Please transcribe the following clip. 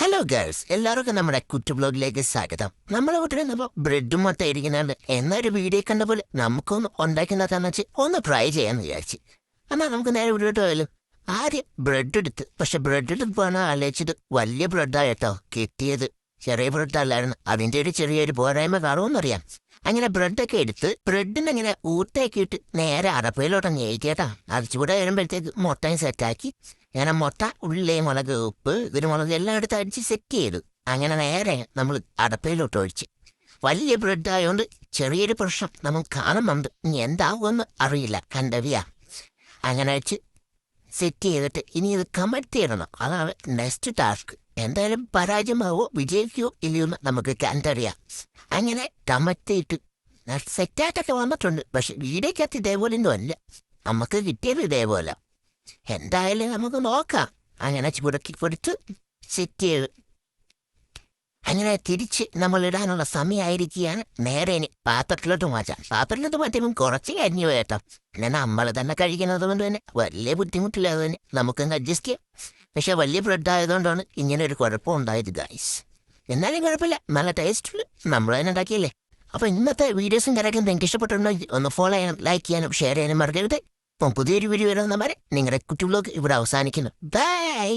Hello girls, എല്ലാവർക്കും നമ്മുടെ കുറ്റു ബ്ലോഗിലേക്ക് സ്വാഗതം. നമ്മളെ വീട്ടിൽ നിന്നപ്പോൾ ബ്രെഡും മുട്ട ഇരിക്കുന്നുണ്ട്. എന്നൊരു വീഡിയോ കണ്ട പോലെ നമുക്കൊന്ന് ഉണ്ടാക്കുന്നതാന്ന് വെച്ച് ഒന്ന് ട്രൈ ചെയ്യാന്ന് വിചാരിച്ചു. എന്നാൽ നമുക്ക് നേരെ വീട്ടിലോട്ട് പോയാലും. ആദ്യം ബ്രെഡ് എടുത്ത്, പക്ഷെ ബ്രെഡ് എടുത്ത് പോകാൻ ആലോചിച്ചത് വലിയ ബ്രെഡായിട്ടോ കിട്ടിയത്. ചെറിയ ബ്രെഡല്ലായിരുന്നു. അതിൻ്റെ ഒരു ചെറിയൊരു പോരായ്മ കാണുമെന്നറിയാം. അങ്ങനെ ബ്രെഡൊക്കെ എടുത്ത് ബ്രെഡിനങ്ങനെ ഊട്ടാക്കിയിട്ട് നേരെ അടപ്പയിലോട്ടങ്ങ് ഏറ്റിയേട്ടാ. അത് ചൂടെ വരുമ്പോഴത്തേക്ക് മുട്ടയും സെറ്റാക്കി ഞാൻ മുട്ട, ഉള്ളി, മുളക്, ഉപ്പ്, കുരുമുളക് എല്ലാം എടുത്ത് അടിച്ച് സെറ്റ് ചെയ്തു. അങ്ങനെ നേരെ നമ്മൾ അടപ്പയിലോട്ട് ഒഴിച്ച്. വലിയ ബ്രെഡ് ആയതുകൊണ്ട് ചെറിയൊരു പ്രശ്നം നമുക്ക് കാണുന്നുണ്ട്. ഇനി എന്താവുമെന്ന് അറിയില്ല, കണ്ടവിയാ. അങ്ങനെ വെച്ച് സെറ്റ് ചെയ്തിട്ട് ഇനി ഇത് കമഴ്ത്തിയിടണം. അതാണ് നെക്സ്റ്റ് ടാസ്ക്. എന്തായാലും പരാജയമാവോ വിജയിക്കുകയോ ഇല്ലയോന്ന് നമുക്ക് കണ്ടറിയാം. അങ്ങനെ കമഴ്ത്തിയിട്ട് സെറ്റായിട്ടൊക്കെ വന്നിട്ടുണ്ട്. പക്ഷെ വീടേക്കകത്ത് ഇതേപോലെയൊന്നും അല്ല, നമുക്ക് കിട്ടിയത് ഇതേപോലെ. എന്തായാലും നമുക്ക് നോക്കാം. അങ്ങനെ ചുരുക്കി കൊടുത്ത് സെറ്റ് ചെയ്ത് അങ്ങനെ തിരിച്ച് നമ്മൾ ഇടാനുള്ള സമയമായിരിക്കുകയാണ്. നേരെ ഇനി പാത്രത്തിലോട്ട് മാറ്റാം. പാത്രത്തിലോട്ട് മാറ്റുമ്പം കുറച്ച് കരിഞ്ഞു പോയേട്ടാം. പിന്നെ നമ്മൾ തന്നെ കഴിക്കുന്നത് കൊണ്ട് തന്നെ വലിയ ബുദ്ധിമുട്ടില്ലാതെ തന്നെ നമുക്കങ്ങ് അഡ്ജസ്റ്റ് ചെയ്യാം. പക്ഷെ വലിയ ബ്രെഡ് ആയതുകൊണ്ടാണ് ഇങ്ങനെ ഒരു കുഴപ്പം ഉണ്ടായത് ഗൈസ്. എന്നാലും കുഴപ്പമില്ല, നല്ല ടേസ്റ്റ് നമ്മൾ തന്നെ ഉണ്ടാക്കിയല്ലേ. അപ്പോൾ ഇന്നത്തെ വീഡിയോസും കാര്യങ്ങളും നിങ്ങൾക്ക് ഇഷ്ടപ്പെട്ടിട്ടുണ്ടെങ്കിൽ ഒന്ന് ഫോളോ ചെയ്യാനും ലൈക്ക് ചെയ്യാനും ഷെയർ ചെയ്യാനും മറക്കരുത്. അപ്പം പുതിയൊരു വീഡിയോ വരുന്ന വരെ നിങ്ങളുടെ കുട്ടി വ്ലോഗ് ഇവിടെ അവസാനിക്കുന്നു. ബൈ.